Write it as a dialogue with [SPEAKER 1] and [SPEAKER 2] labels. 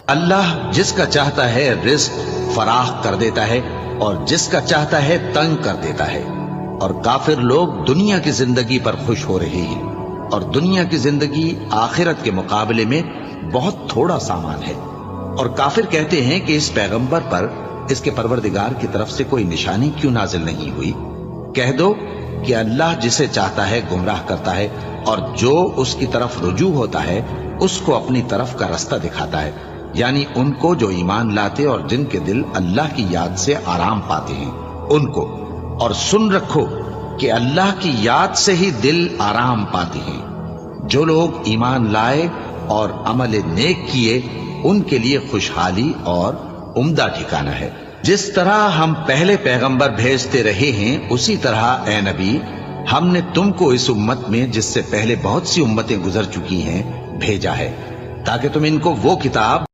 [SPEAKER 1] अल्लाह जिसका चाहता है रिज्क फराह कर देता है और जिसका चाहता है तंग कर देता है। और काफिर लोग दुनिया की जिंदगी पर खुश हो रहे हैं और दुनिया की जिंदगी आखिरत के मुकाबले में बहुत थोड़ा सामान है। और काफिर कहते हैं कि इस पैगंबर पर इसके परवरदिगार की तरफ से कोई निशानी क्यों नाजिल नहीं हुई। कह दो कि अल्लाह जिसे चाहता है गुमराह करता है और जो उसकी तरफ रुजू होता है उसको अपनी तरफ का रास्ता दिखाता है, यानी उनको जो ईमान लाते और जिनके दिल अल्लाह की याद से आराम पाते हैं उनको। और सुन रखो कि अल्लाह की याद से ही दिल आराम पाते हैं। जो लोग ईमान लाए और अमल नेक किए उनके लिए खुशहाली और उम्दा ठिकाना है। जिस तरह हम पहले पैगंबर भेजते रहे हैं उसी तरह ए नबी हमने तुमको इस उम्मत में जिससे पहले बहुत सी उम्मतें गुजर चुकी हैं भेजा है, ताकि तुम इनको वो किताब